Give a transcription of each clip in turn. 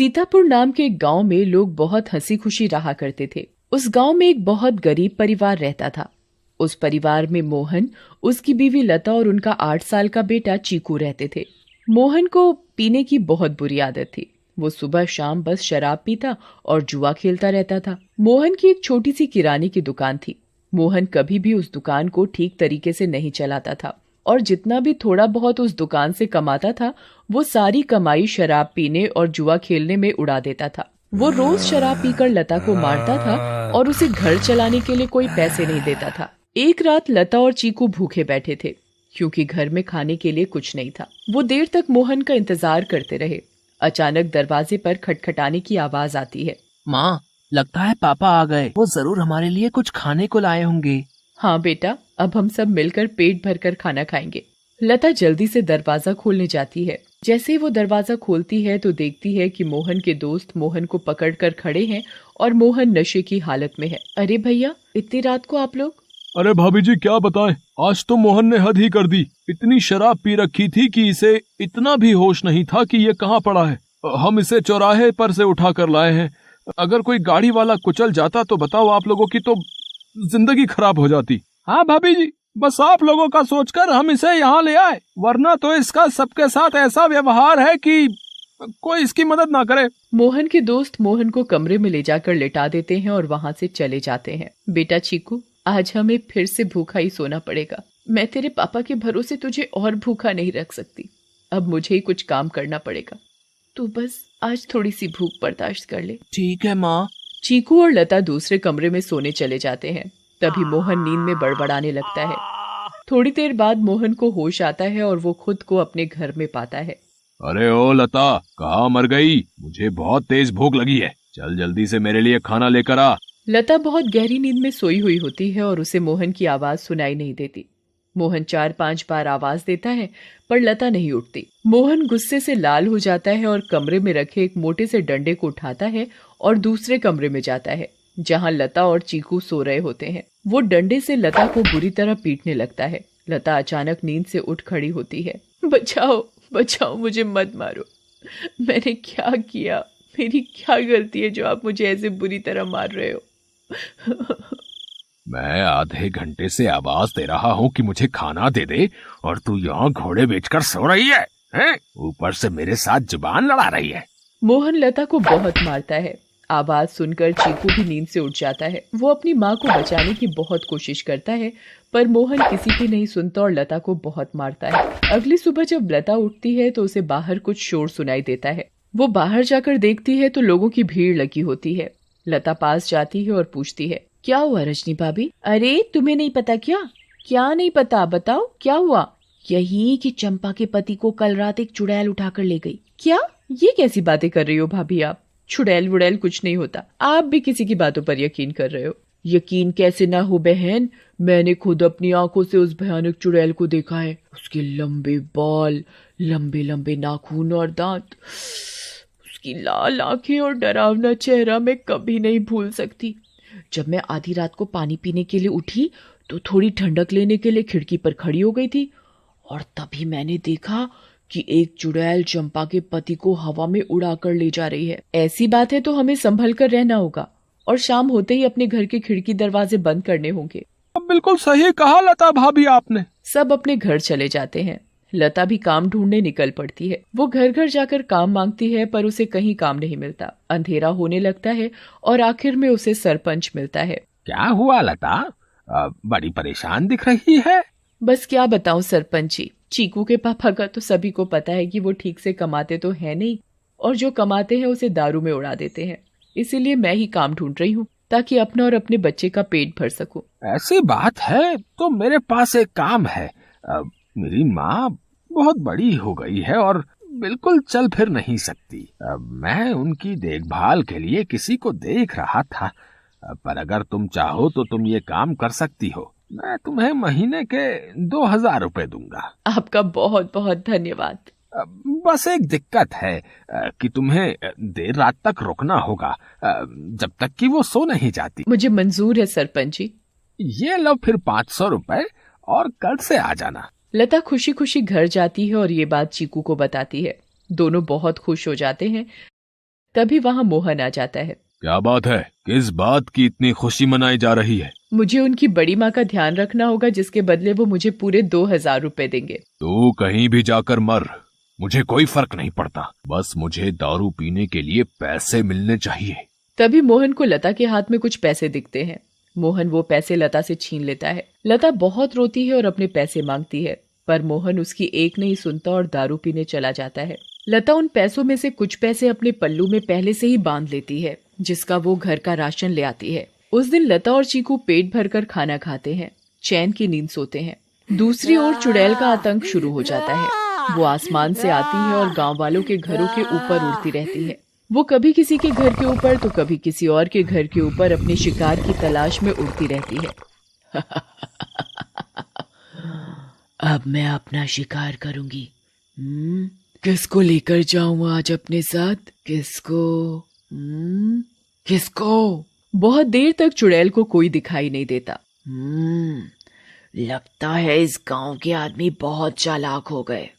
सीतापुर नाम के एक गांव में लोग बहुत हंसी खुशी रहा करते थे। उस गांव में एक बहुत गरीब परिवार रहता था। उस परिवार में मोहन, उसकी बीवी लता और उनका 8 साल का बेटा चीकू रहते थे। मोहन को पीने की बहुत बुरी आदत थी। वो सुबह शाम बस शराब पीता और जुआ खेलता रहता था। मोहन की एक छोटी सी किराने की दुकान थी। मोहन कभी भी उस दुकान को ठीक तरीके से नहीं चलाता था और जितना भी थोड़ा बहुत उस दुकान से कमाता था वो सारी कमाई शराब पीने और जुआ खेलने में उड़ा देता था। वो रोज शराब पीकर लता को मारता था और उसे घर चलाने के लिए कोई पैसे नहीं देता था। एक रात लता और चीकू भूखे बैठे थे क्योंकि घर में खाने के लिए कुछ नहीं था। वो देर तक मोहन का इंतजार करते रहे। अचानक दरवाजे पर खटखटाने की आवाज आती है। माँ, लगता है पापा आ गए। वो जरूर हमारे लिए कुछ खाने को लाए होंगे। हाँ बेटा, अब हम सब मिलकर पेट भरकर खाना खाएंगे। लता जल्दी से दरवाजा खोलने जाती है। जैसे ही वो दरवाजा खोलती है तो देखती है कि मोहन के दोस्त मोहन को पकड़कर खड़े हैं और मोहन नशे की हालत में है। अरे भैया, इतनी रात को आप लोग? अरे भाभी जी, क्या बताएं, आज तो मोहन ने हद ही कर दी। इतनी शराब पी रखी थी कि इसे इतना भी होश नहीं था कि ये कहाँ पड़ा है। हम इसे चौराहे पर से उठा कर लाए हैं। अगर कोई गाड़ी वाला कुचल जाता तो बताओ, आप लोगों की तो जिंदगी खराब हो जाती। हाँ भाभी जी, बस आप लोगों का सोचकर हम इसे यहाँ ले आए, वरना तो इसका सबके साथ ऐसा व्यवहार है कि कोई इसकी मदद ना करे। मोहन के दोस्त मोहन को कमरे में ले जाकर लिटा देते हैं और वहाँ से चले जाते हैं। बेटा चीकू, आज हमें फिर से भूखा ही सोना पड़ेगा। मैं तेरे पापा के भरोसे तुझे और भूखा नहीं रख सकती। अब मुझे ही कुछ काम करना पड़ेगा। तू बस आज थोड़ी सी भूख बर्दाश्त कर ले। ठीक है माँ। चीकू और लता दूसरे कमरे में सोने चले जाते हैं। तभी मोहन नींद में बड़बड़ाने लगता है। थोड़ी देर बाद मोहन को होश आता है और वो खुद को अपने घर में पाता है। अरे ओ लता, कहाँ मर गई? मुझे बहुत तेज भूख लगी है, चल जल्दी से मेरे लिए खाना लेकर आ। लता बहुत गहरी नींद में सोई हुई होती है और उसे मोहन की आवाज सुनाई नहीं देती। मोहन 4-5 बार आवाज देता है पर लता नहीं उठती। मोहन गुस्से से लाल हो जाता है और कमरे में रखे एक मोटे से डंडे को उठाता है और दूसरे कमरे में जाता है जहां लता और चीकू सो रहे होते हैं। वो डंडे से लता को बुरी तरह पीटने लगता है। लता अचानक नींद से उठ खड़ी होती है। बचाओ बचाओ, मुझे मत मारो। मैंने क्या किया? मेरी क्या गलती है जो आप मुझे ऐसे बुरी तरह मार रहे हो? मैं आधे घंटे से आवाज दे रहा हूँ कि मुझे खाना दे दे और तू यहाँ घोड़े बेचकर सो रही है, हैं? ऊपर से मेरे साथ जुबान लड़ा रही है। मोहन लता को बहुत मारता है। आवाज सुनकर चीकू भी नींद से उठ जाता है। वो अपनी माँ को बचाने की बहुत कोशिश करता है पर मोहन किसी की नहीं सुनता और लता को बहुत मारता है। अगली सुबह जब लता उठती है तो उसे बाहर कुछ शोर सुनाई देता है। वो बाहर जाकर देखती है तो लोगों की भीड़ लगी होती है। लता पास जाती है और पूछती है, क्या हुआ रजनी भाभी? अरे तुम्हें नहीं पता क्या? क्या नहीं पता, बताओ क्या हुआ? यही कि चंपा के पति को कल रात एक चुड़ैल उठाकर ले गई। क्या? ये कैसी बातें कर रही हो भाभी आप? चुड़ैल वुड़ैल कुछ नहीं होता। आप भी किसी की बातों पर यकीन कर रहे हो। यकीन कैसे ना हो बहन, मैंने खुद अपनी आंखों से उस भयानक चुड़ैल को देखा है। उसके लंबे बाल, लंबे लंबे नाखून और दांत, उसकी लाल आंखें और डरावना चेहरा मैं कभी नहीं भूल सकती। जब मैं आधी रात को पानी पीने के लिए उठी तो थोड़ी ठंडक लेने के लिए खिड़की पर खड़ी हो गई थी और तभी मैंने देखा कि एक चुड़ैल चंपा के पति को हवा में उड़ाकर ले जा रही है। ऐसी बात है तो हमें संभल कर रहना होगा और शाम होते ही अपने घर के खिड़की दरवाजे बंद करने होंगे। अब बिल्कुल सही कहा लता भाभी आपने। सब अपने घर चले जाते हैं। लता भी काम ढूंढने निकल पड़ती है। वो घर घर जाकर काम मांगती है पर उसे कहीं काम नहीं मिलता। अंधेरा होने लगता है और आखिर में उसे सरपंच मिलता है। क्या हुआ लता, बड़ी परेशान दिख रही है? बस क्या बताऊं सरपंच जी, चीकू के पापा का तो सभी को पता है कि वो ठीक से कमाते तो है नहीं और जो कमाते हैं उसे दारू में उड़ा देते हैं। इसीलिए मैं ही काम ढूंढ रही हूँ ताकि अपना और अपने बच्चे का पेट भर सकूं। ऐसी बात है तो मेरे पास एक काम है। मेरी माँ बहुत बड़ी हो गई है और बिल्कुल चल फिर नहीं सकती। मैं उनकी देखभाल के लिए किसी को देख रहा था, पर अगर तुम चाहो तो तुम ये काम कर सकती हो। मैं तुम्हें महीने के 2000 रुपए दूंगा। आपका बहुत बहुत धन्यवाद। बस एक दिक्कत है कि तुम्हें देर रात तक रुकना होगा, जब तक कि वो सो नहीं जाती। मुझे मंजूर है सरपंच जी। ये लो फिर 500 रुपए और कल से आ जाना। लता खुशी खुशी घर जाती है और ये बात चीकू को बताती है। दोनों बहुत खुश हो जाते हैं। तभी वहाँ मोहन आ जाता है। क्या बात है, किस बात की इतनी खुशी मनाई जा रही है? मुझे उनकी बड़ी माँ का ध्यान रखना होगा, जिसके बदले वो मुझे पूरे 2000 रुपए देंगे। तू कहीं भी जाकर मर, मुझे कोई फर्क नहीं पड़ता, बस मुझे दारू पीने के लिए पैसे मिलने चाहिए। तभी मोहन को लता के हाथ में कुछ पैसे दिखते हैं। मोहन वो पैसे लता से छीन लेता है। लता बहुत रोती है और अपने पैसे मांगती है, पर मोहन उसकी एक नहीं सुनता और दारू पीने चला जाता है। लता उन पैसों में से कुछ पैसे अपने पल्लू में पहले से ही बांध लेती है, जिसका वो घर का राशन ले आती है। उस दिन लता और चीकू पेट भरकर खाना खाते हैं, चैन की नींद सोते हैं। दूसरी ओर चुड़ैल का आतंक शुरू हो जाता है। वो आसमान से आती है और गांव वालों के घरों के ऊपर उड़ती रहती है। वो कभी किसी के घर के ऊपर तो कभी किसी और के घर के ऊपर अपने शिकार की तलाश में उड़ती रहती है। अब मैं अपना शिकार करूंगी। किसको लेकर जाऊं आज अपने साथ? किसको? बहुत देर तक चुड़ैल को कोई दिखाई नहीं देता। लगता है इस गांव के आदमी बहुत चालाक हो गए।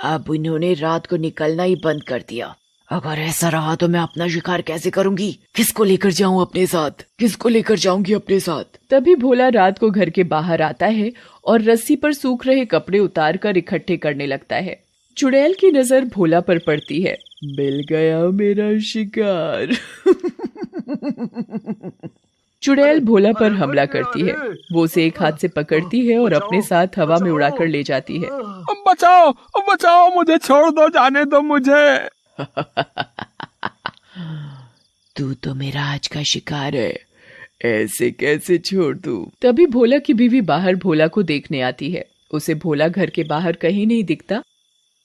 अब इन्होंने रात को निकलना ही बंद कर दिया। अगर ऐसा रहा तो मैं अपना शिकार कैसे करूंगी? किसको लेकर जाऊं अपने साथ? किसको लेकर जाऊंगी अपने साथ? तभी भोला रात को घर के बाहर आता है और रस्सी पर सूख रहे कपड़े उतार कर इकट्ठे करने लगता है। चुड़ैल की नजर भोला पर पड़ती है। मिल गया मेरा शिकार। चुड़ैल भोला पर हमला करती है। वो उसे एक हाथ से पकड़ती है और अपने साथ हवा में उड़ाकर ले जाती है। बचाओ बचाओ, मुझे छोड़ दो, जाने दो मुझे। तू तो मेरा आज का शिकार है, ऐसे कैसे छोड़ दूं? तभी भोला की बीवी बाहर भोला को देखने आती है। उसे भोला घर के बाहर कहीं नहीं दिखता,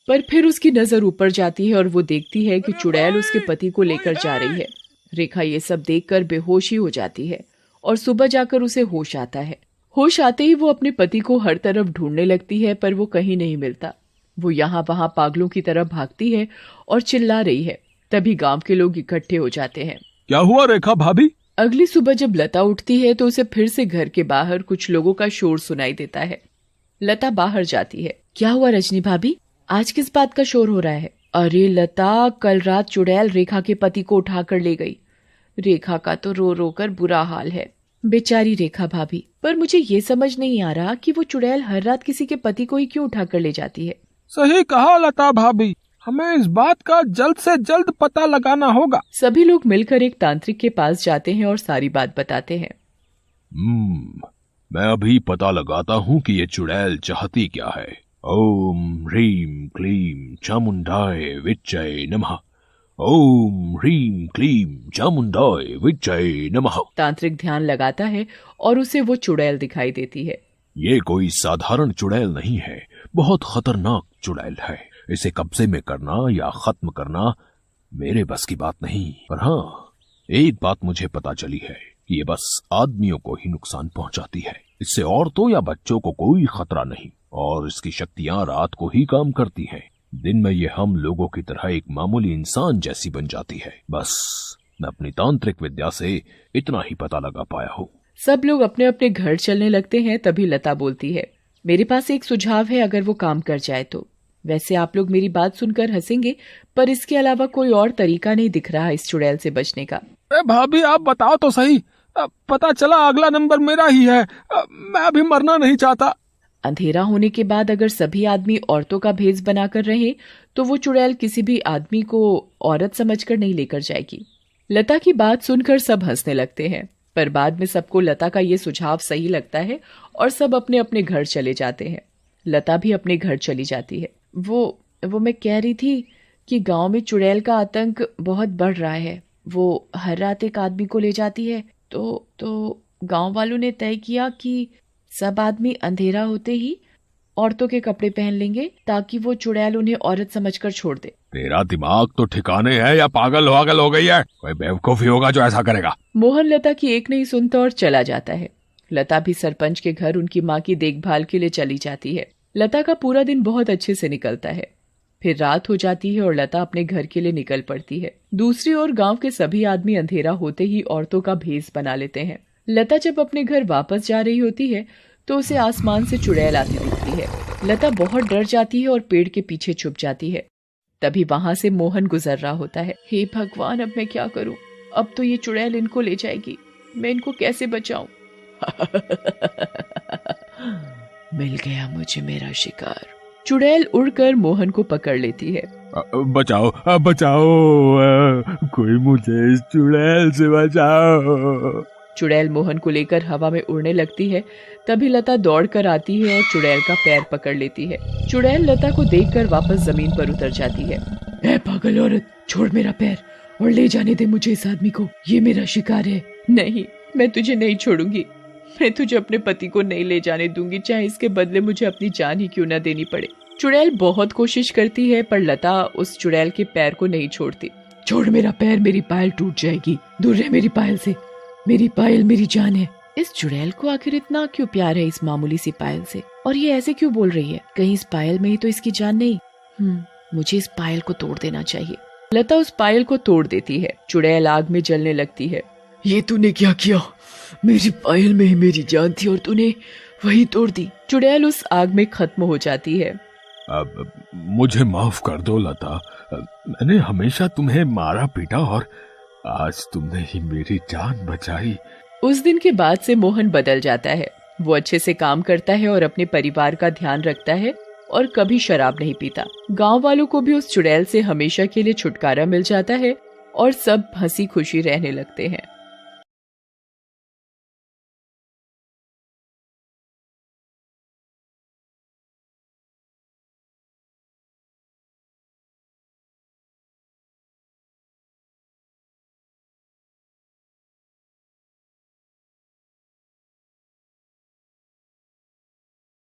पर फिर उसकी नजर ऊपर जाती है और वो देखती है कि चुड़ैल उसके पति को लेकर जा रही है। रेखा ये सब देखकर बेहोश ही हो जाती है और सुबह जाकर उसे होश आता है। होश आते ही वो अपने पति को हर तरफ ढूंढने लगती है, पर वो कहीं नहीं मिलता। वो यहाँ वहां पागलों की तरह भागती है और चिल्ला रही है। तभी गांव के लोग इकट्ठे हो जाते हैं। क्या हुआ रेखा भाभी? अगली सुबह जब लता उठती है तो उसे फिर से घर के बाहर कुछ लोगों का शोर सुनाई देता है। लता बाहर जाती है। क्या हुआ रजनी भाभी, आज किस बात का शोर हो रहा है? अरे लता, कल रात चुड़ैल रेखा के पति को उठाकर ले गई। रेखा का तो रो रो कर बुरा हाल है। बेचारी रेखा भाभी, पर मुझे ये समझ नहीं आ रहा कि वो चुड़ैल हर रात किसी के पति को ही क्यों उठाकर ले जाती है। सही कहा लता भाभी, हमें इस बात का जल्द से जल्द पता लगाना होगा। सभी लोग मिलकर एक तांत्रिक के पास जाते हैं और सारी बात बताते हैं। मैं अभी पता लगाता हूँ कि ये चुड़ैल चाहती क्या है। ओम ह्रीम क्लीम चामुंडाय विच्चय नमः। ओम ह्रीम क्लीम चामुंडाय विच्चय नमः। तांत्रिक ध्यान लगाता है और उसे वो चुड़ैल दिखाई देती है। ये कोई साधारण चुड़ैल नहीं है, बहुत खतरनाक चुड़ैल है। इसे कब्जे में करना या खत्म करना मेरे बस की बात नहीं। पर हाँ, एक बात मुझे पता चली है कि ये बस आदमियों को ही नुकसान पहुंचाती है। इससे औरतों या बच्चों को कोई खतरा नहीं और इसकी शक्तियां रात को ही काम करती हैं। दिन में ये हम लोगों की तरह एक मामूली इंसान जैसी बन जाती है। बस मैं अपनी तांत्रिक विद्या से इतना ही पता लगा पाया हूँ। सब लोग अपने अपने घर चलने लगते हैं। तभी लता बोलती है, मेरे पास एक सुझाव है, अगर वो काम कर जाए तो। वैसे आप लोग मेरी बात सुनकर हंसेंगे, पर इसके अलावा कोई और तरीका नहीं दिख रहा इस चुड़ैल से बचने का। भाभी आप बताओ तो सही, पता चला अगला नंबर मेरा ही है। मैं अभी मरना नहीं चाहता। अंधेरा होने के बाद अगर सभी आदमी औरतों का भेष बनाकर रहे तो वो चुड़ैल किसी भी आदमी को औरत समझकर नहीं लेकर जाएगी। लता की बात सुनकर सब हंसने लगते हैं, पर बाद में सबको लता का ये सुझाव सही लगता है और सब अपने अपने घर चले जाते हैं। लता भी अपने घर चली जाती है। वो मैं कह रही थी कि गांव में चुड़ैल का आतंक बहुत बढ़ रहा है। वो हर रात एक आदमी को ले जाती है। तो गांव वालों ने तय किया कि सब आदमी अंधेरा होते ही औरतों के कपड़े पहन लेंगे ताकि वो चुड़ैल उन्हें औरत समझकर छोड़ दे। तेरा दिमाग तो ठिकाने है या पागल हो गई है? कोई बेवकूफी होगा जो ऐसा करेगा। मोहन लता की एक नहीं सुनता और चला जाता है। लता भी सरपंच के घर उनकी माँ की देखभाल के लिए चली जाती है। लता का पूरा दिन बहुत अच्छे से निकलता है। फिर रात हो जाती है और लता अपने घर के लिए निकल पड़ती है। दूसरी ओर गांव के सभी आदमी अंधेरा होते ही औरतों का भेष बना लेते हैं। लता जब अपने घर वापस जा रही होती है तो उसे आसमान से चुड़ैल आती दिखती है। लता बहुत डर जाती है और पेड़ के पीछे छुप जाती है। तभी वहाँ से मोहन गुजर रहा होता है। हे भगवान, अब मैं क्या करूं? अब तो ये चुड़ैल इनको ले जाएगी, मैं इनको कैसे बचाऊं? मिल गया मुझे मेरा शिकार। चुड़ैल उड़कर मोहन को पकड़ लेती है। बचाओ बचाओ, कोई मुझे इस चुड़ैल से बचाओ। चुड़ैल मोहन को लेकर हवा में उड़ने लगती है। तभी लता दौड़कर आती है और चुड़ैल का पैर पकड़ लेती है। चुड़ैल लता को देखकर वापस जमीन पर उतर जाती है। ऐ पागल औरत, छोड़ मेरा पैर और ले जाने दे मुझे इस आदमी को, ये मेरा शिकार है। नहीं, मैं तुझे नहीं छोड़ूंगी, मैं तुझे अपने पति को नहीं ले जाने दूंगी, चाहे इसके बदले मुझे अपनी जान ही क्यों न देनी पड़े। चुड़ैल बहुत कोशिश करती है पर लता उस चुड़ैल के पैर को नहीं छोड़ती। छोड़ मेरा पैर, मेरी पायल टूट जाएगी, दूर रह मेरी पायल से, मेरी पायल मेरी जान है। इस चुड़ैल को आखिर इतना क्यों प्यार है इस मामूली सी पायल से, और ये ऐसे क्यों बोल रही है? कहीं इस पायल में ही तो इसकी जान नहीं। मुझे इस पायल को तोड़ देना चाहिए। लता उस पायल को तोड़ देती है। चुड़ैल आग में जलने लगती है। ये तूने क्या किया? मेरी पायल में ही मेरी जान थी और तूने वही तोड़ दी। चुड़ैल उस आग में खत्म हो जाती है। अब मुझे माफ कर दो लता, मैंने हमेशा तुम्हें मारा पीटा और आज तुमने ही मेरी जान बचाई। उस दिन के बाद से मोहन बदल जाता है। वो अच्छे से काम करता है और अपने परिवार का ध्यान रखता है और कभी शराब नहीं पीता। गांव वालों को भी उस चुड़ैल से हमेशा के लिए छुटकारा मिल जाता है और सब हंसी खुशी रहने लगते हैं।